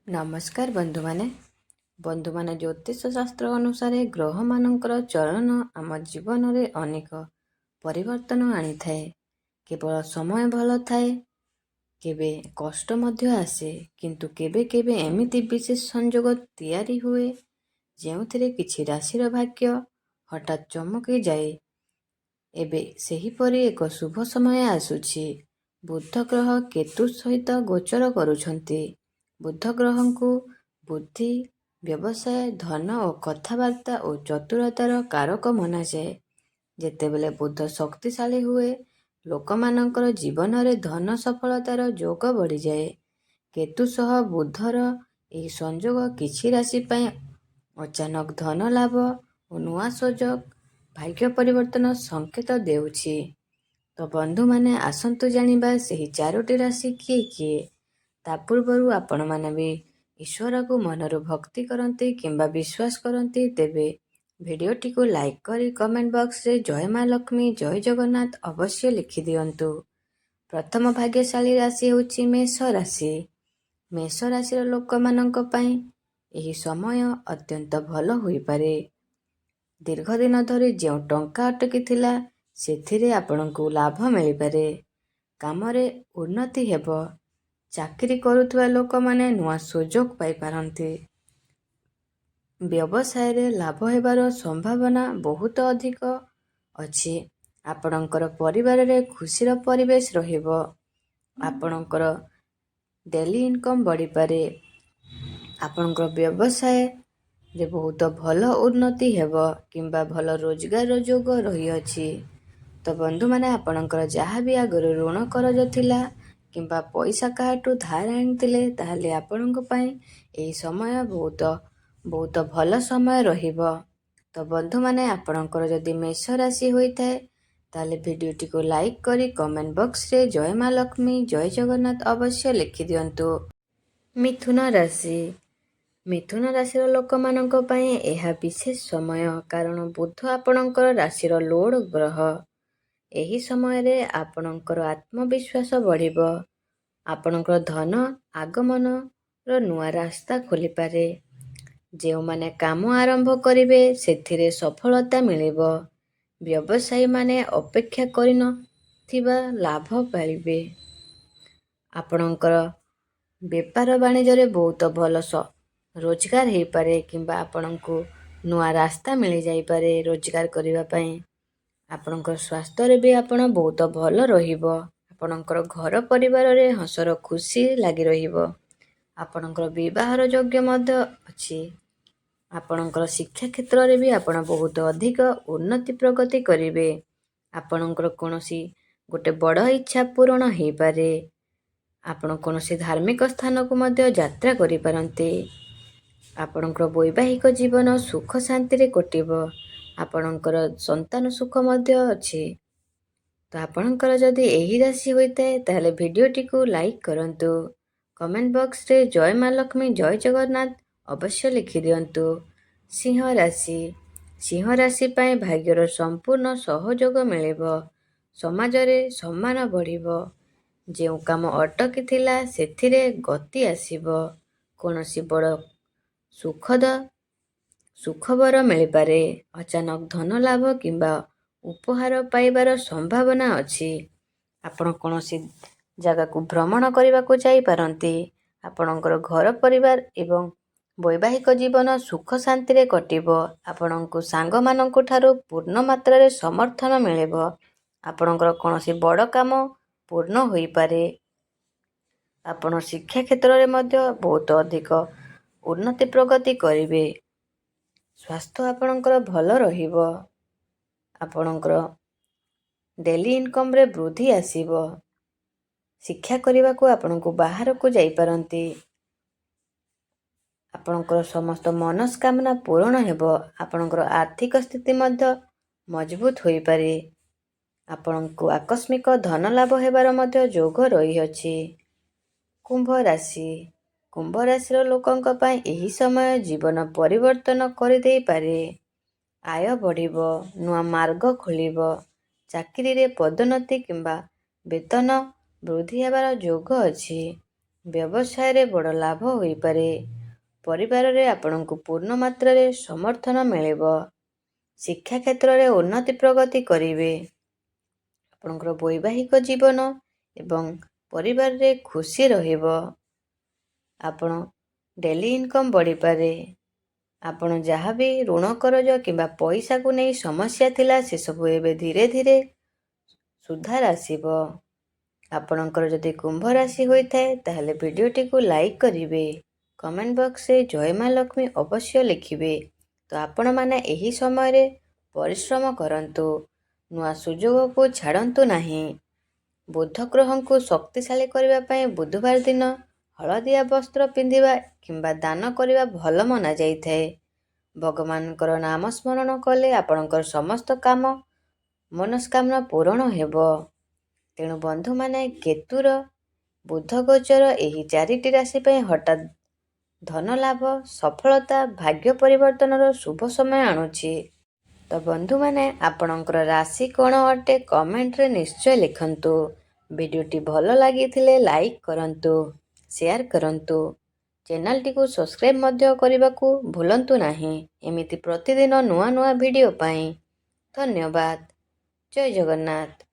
ନମସ୍କାର ବନ୍ଧୁମାନେ ଜ୍ୟୋତିଷ ଶାସ୍ତ୍ର ଅନୁସାରେ ଗ୍ରହମାନଙ୍କର ଚଳନ ଆମ ଜୀବନରେ ଅନେକ ପରିବର୍ତ୍ତନ ଆଣିଥାଏ। କେବଳ ସମୟ ଭଲ ଥାଏ, କେବେ କଷ୍ଟ ମଧ୍ୟ ଆସେ, କିନ୍ତୁ କେବେ କେବେ ଏମିତି ବିଶେଷ ସଂଯୋଗ ତିଆରି ହୁଏ ଯେଉଁଥିରେ କିଛି ରାଶିର ଭାଗ୍ୟ ହଠାତ୍ ଚମକି ଯାଏ। ଏବେ ସେହିପରି ଏକ ଶୁଭ ସମୟ ଆସୁଛି। ବୁଧ ଗ୍ରହ କେତୁ ସହିତ ଗୋଚର କରୁଛନ୍ତି। ବୁଧ ଗ୍ରହଙ୍କୁ ବୁଦ୍ଧି, ବ୍ୟବସାୟ, ଧନ ଓ କଥାବାର୍ତ୍ତା ଓ ଚତୁରତାର କାରକ ମନାଯାଏ। ଯେତେବେଳେ ବୁଧ ଶକ୍ତିଶାଳୀ ହୁଏ, ଲୋକମାନଙ୍କର ଜୀବନରେ ଧନ ସଫଳତାର ଯୋଗ ବଢ଼ିଯାଏ। କେତୁ ସହ ବୁଧର ଏହି ସଂଯୋଗ କିଛି ରାଶି ପାଇଁ ଅଚାନକ ଧନ ଲାଭ ଓ ନୂଆ ସୁଯୋଗ, ଭାଗ୍ୟ ପରିବର୍ତ୍ତନ ସଂକେତ ଦେଉଛି। ତ ବନ୍ଧୁମାନେ, ଆସନ୍ତୁ ଜାଣିବା ସେହି 4ଟି ରାଶି କିଏ କିଏ। ତା ପୂର୍ବରୁ ଆପଣମାନେ ବି ଈଶ୍ୱରକୁ ମନରୁ ଭକ୍ତି କରନ୍ତି କିମ୍ବା ବିଶ୍ୱାସ କରନ୍ତି, ତେବେ ଭିଡ଼ିଓଟିକୁ ଲାଇକ୍ କରି କମେଣ୍ଟ ବକ୍ସରେ ଜୟ ମା ଲକ୍ଷ୍ମୀ, ଜୟ ଜଗନ୍ନାଥ ଅବଶ୍ୟ ଲେଖିଦିଅନ୍ତୁ। ପ୍ରଥମ ଭାଗ୍ୟଶାଳୀ ରାଶି ହେଉଛି ମେଷ ରାଶି। ମେଷ ରାଶିର ଲୋକମାନଙ୍କ ପାଇଁ ଏହି ସମୟ ଅତ୍ୟନ୍ତ ଭଲ ହୋଇପାରେ। ଦୀର୍ଘ ଦିନ ଧରି ଯେଉଁ ଟଙ୍କା ଅଟକିଥିଲା, ସେଥିରେ ଆପଣଙ୍କୁ ଲାଭ ମିଳିପାରେ। କାମରେ ଉନ୍ନତି ହେବ। ଚାକିରି କରୁଥିବା ଲୋକମାନେ ନୂଆ ସୁଯୋଗ ପାଇପାରନ୍ତି। ବ୍ୟବସାୟରେ ଲାଭ ହେବାର ସମ୍ଭାବନା ବହୁତ ଅଧିକ ଅଛି। ଆପଣଙ୍କର ପରିବାରରେ ଖୁସିର ପରିବେଶ ରହିବ। ଆପଣଙ୍କର ଡେଲି ଇନକମ୍ ବଢ଼ିପାରେ। ଆପଣଙ୍କର ବ୍ୟବସାୟରେ ବହୁତ ଭଲ ଉନ୍ନତି ହେବ କିମ୍ବା ଭଲ ରୋଜଗାର ଯୋଗ ରହିଅଛି। ତ ବନ୍ଧୁମାନେ, ଆପଣଙ୍କର ଯାହା ବି ଆଗରୁ ଋଣ କରଜ ଥିଲା କିମ୍ବା ପଇସା କାହାଠୁ ଧାର ଆଣିଥିଲେ, ତାହେଲେ ଆପଣଙ୍କ ପାଇଁ ଏହି ସମୟ ବହୁତ ଭଲ ସମୟ ରହିବ। ତ ବନ୍ଧୁମାନେ, ଆପଣଙ୍କର ଯଦି ମେଷ ରାଶି ହୋଇଥାଏ, ତାହେଲେ ଭିଡ଼ିଓଟିକୁ ଲାଇକ୍ କରି କମେଣ୍ଟ ବକ୍ସରେ ଜୟ ମା ଲକ୍ଷ୍ମୀ, ଜୟ ଜଗନ୍ନାଥ ଅବଶ୍ୟ ଲେଖିଦିଅନ୍ତୁ। ମିଥୁନ ରାଶି। ମିଥୁନ ରାଶିର ଲୋକମାନଙ୍କ ପାଇଁ ଏହା ବିଶେଷ ସମୟ, କାରଣ ବୁଧ ଆପଣଙ୍କର ରାଶିର ଲୋଡ଼ ଗ୍ରହ। ଏହି ସମୟରେ ଆପଣଙ୍କର ଆତ୍ମବିଶ୍ୱାସ ବଢ଼ିବ। ଆପଣଙ୍କର ଧନ ଆଗମନର ନୂଆ ରାସ୍ତା ଖୋଲିପାରେ। ଯେଉଁମାନେ କାମ ଆରମ୍ଭ କରିବେ, ସେଥିରେ ସଫଳତା ମିଳିବ। ବ୍ୟବସାୟୀମାନେ ଅପେକ୍ଷା କରିନଥିବା ଲାଭ ପାଇବେ। ଆପଣଙ୍କର ବେପାର ବାଣିଜ୍ୟରେ ବହୁତ ଭଲ ରୋଜଗାର ହୋଇପାରେ କିମ୍ବା ଆପଣଙ୍କୁ ନୂଆ ରାସ୍ତା ମିଳିଯାଇପାରେ ରୋଜଗାର କରିବା ପାଇଁ। ଆପଣଙ୍କର ସ୍ୱାସ୍ଥ୍ୟରେ ବି ଆପଣ ବହୁତ ଭଲ ରହିବ। ଆପଣଙ୍କର ଘର ପରିବାରରେ ହସର ଖୁସି ଲାଗି ରହିବ। ଆପଣଙ୍କର ବିବାହର ଯୋଗ୍ୟ ମଧ୍ୟ ଅଛି। ଆପଣଙ୍କର ଶିକ୍ଷା କ୍ଷେତ୍ରରେ ବି ଆପଣ ବହୁତ ଅଧିକ ଉନ୍ନତି ପ୍ରଗତି କରିବେ। ଆପଣଙ୍କର କୌଣସି ଗୋଟେ ବଡ଼ ଇଚ୍ଛା ପୂରଣ ହୋଇପାରେ। ଆପଣ କୌଣସି ଧାର୍ମିକ ସ୍ଥାନକୁ ମଧ୍ୟ ଯାତ୍ରା କରିପାରନ୍ତି। ଆପଣଙ୍କର ବୈବାହିକ ଜୀବନ ସୁଖ ଶାନ୍ତିରେ କଟିବ। ଆପଣଙ୍କର ସନ୍ତାନ ସୁଖ ମଧ୍ୟ ଅଛି। ତ ଆପଣଙ୍କର ଯଦି ଏହି ରାଶି ହୋଇଥାଏ, ତାହେଲେ ଭିଡ଼ିଓଟିକୁ ଲାଇକ୍ କରନ୍ତୁ। କମେଣ୍ଟ ବକ୍ସରେ ଜୟ ମା ଲକ୍ଷ୍ମୀ, ଜୟ ଜଗନ୍ନାଥ ଅବଶ୍ୟ ଲେଖିଦିଅନ୍ତୁ। ସିଂହ ରାଶି। ସିଂହ ରାଶି ପାଇଁ ଭାଗ୍ୟର ସମ୍ପୂର୍ଣ୍ଣ ସହଯୋଗ ମିଳିବ। ସମାଜରେ ସମ୍ମାନ ବଢ଼ିବ। ଯେଉଁ କାମ ଅଟକିଥିଲା, ସେଥିରେ ଗତି ଆସିବ। କୌଣସି ବଡ଼ ସୁଖବର ମିଳିପାରେ। ଅଚାନକ ଧନ ଲାଭ କିମ୍ବା ଉପହାର ପାଇବାର ସମ୍ଭାବନା ଅଛି। ଆପଣ କୌଣସି ଜାଗାକୁ ଭ୍ରମଣ କରିବାକୁ ଯାଇପାରନ୍ତି। ଆପଣଙ୍କର ଘର ପରିବାର ଏବଂ ବୈବାହିକ ଜୀବନ ସୁଖ ଶାନ୍ତିରେ କଟିବ। ଆପଣଙ୍କୁ ସାଙ୍ଗମାନଙ୍କ ଠାରୁ ପୂର୍ଣ୍ଣ ମାତ୍ରାରେ ସମର୍ଥନ ମିଳିବ। ଆପଣଙ୍କର କୌଣସି ବଡ଼ କାମ ପୂର୍ଣ୍ଣ ହୋଇପାରେ। ଆପଣ ଶିକ୍ଷା କ୍ଷେତ୍ରରେ ମଧ୍ୟ ବହୁତ ଅଧିକ ଉନ୍ନତି ପ୍ରଗତି କରିବେ। ସ୍ୱାସ୍ଥ୍ୟ ଆପଣଙ୍କର ଭଲ ରହିବ। ଆପଣଙ୍କର ଡେଲି ଇନକମ୍ରେ ବୃଦ୍ଧି ଆସିବ। ଶିକ୍ଷା କରିବାକୁ ଆପଣଙ୍କୁ ବାହାରକୁ ଯାଇପାରନ୍ତି। ଆପଣଙ୍କର ସମସ୍ତ ମନସ୍କାମନା ପୂରଣ ହେବ। ଆପଣଙ୍କର ଆର୍ଥିକ ସ୍ଥିତି ମଧ୍ୟ ମଜବୁତ ହୋଇପାରେ। ଆପଣଙ୍କୁ ଆକସ୍ମିକ ଧନ ଲାଭ ହେବାର ମଧ୍ୟ ଯୋଗ ରହିଅଛି। କୁମ୍ଭ ରାଶି। କୁମ୍ଭ ରାଶିର ଲୋକଙ୍କ ପାଇଁ ଏହି ସମୟ ଜୀବନ ପରିବର୍ତ୍ତନ କରିଦେଇପାରେ। ଆୟ ବଢ଼ିବ, ନୂଆ ମାର୍ଗ ଖୋଲିବ। ଚାକିରିରେ ପଦୋନ୍ନତି କିମ୍ବା ବେତନ ବୃଦ୍ଧି ହେବାର ଯୋଗ ଅଛି। ବ୍ୟବସାୟରେ ବଡ଼ ଲାଭ ହୋଇପାରେ। ପରିବାରରେ ଆପଣଙ୍କୁ ପୂର୍ଣ୍ଣ ମାତ୍ରାରେ ସମର୍ଥନ ମିଳିବ। ଶିକ୍ଷା କ୍ଷେତ୍ରରେ ଉନ୍ନତି ପ୍ରଗତି କରିବେ। ଆପଣଙ୍କର ବୈବାହିକ ଜୀବନ ଏବଂ ପରିବାରରେ ଖୁସି ରହିବ। ଆପଣ ଡେଲି ଇନକମ୍ ବଢ଼ିପାରେ। ଆପଣ ଯାହା ବି ଋଣ କରଜ କିମ୍ବା ପଇସାକୁ ନେଇ ସମସ୍ୟା ଥିଲା ସେସବୁ ଏବେ ଧୀରେ ଧୀରେ ସୁଧାର ଆସିବ। ଆପଣଙ୍କର ଯଦି କୁମ୍ଭ ରାଶି ହୋଇଥାଏ ତାହେଲେ ଭିଡ଼ିଓଟିକୁ ଲାଇକ୍ କରିବେ। କମେଣ୍ଟ ବକ୍ସରେ ଜୟ ମା ଲକ୍ଷ୍ମୀ ଅବଶ୍ୟ ଲେଖିବେ। ତ ଆପଣମାନେ ଏହି ସମୟରେ ପରିଶ୍ରମ କରନ୍ତୁ। ନୂଆ ସୁଯୋଗକୁ ଛାଡ଼ନ୍ତୁ ନାହିଁ। ବୁଧ ଗ୍ରହଙ୍କୁ ଶକ୍ତିଶାଳୀ କରିବା ପାଇଁ ବୁଧବାର ଦିନ ହଳଦିଆ ବସ୍ତ୍ର ପିନ୍ଧିବା କିମ୍ବା ଦାନ କରିବା ଭଲ ମନାଯାଇଥାଏ। ଭଗବାନଙ୍କର ନାମ ସ୍ମରଣ କଲେ ଆପଣଙ୍କର ସମସ୍ତ କାମ ମନସ୍କାମନା ପୂରଣ ହେବ। ତେଣୁ ବନ୍ଧୁମାନେ କେତୁର ବୁଧ ଗୋଚର ଏହି 4ଟି ରାଶି ପାଇଁ ହଠାତ୍ ଧନ ଲାଭ, ସଫଳତା, ଭାଗ୍ୟ ପରିବର୍ତ୍ତନର ଶୁଭ ସମୟ ଆଣୁଛି। ତ ବନ୍ଧୁମାନେ ଆପଣଙ୍କର ରାଶି କ'ଣ ଅଟେ କମେଣ୍ଟରେ ନିଶ୍ଚୟ ଲେଖନ୍ତୁ। ଭିଡ଼ିଓଟି ଭଲ ଲାଗିଥିଲେ ଲାଇକ୍ କରନ୍ତୁ, ସେୟାର କରନ୍ତୁ। ଚ୍ୟାନେଲଟିକୁ ସବସ୍କ୍ରାଇବ୍ ମଧ୍ୟ କରିବାକୁ ଭୁଲନ୍ତୁ ନାହିଁ। ଏମିତି ପ୍ରତିଦିନ ନୂଆ ନୂଆ ଭିଡ଼ିଓ ପାଇଁ। ଧନ୍ୟବାଦ। ଜୟ ଜଗନ୍ନାଥ।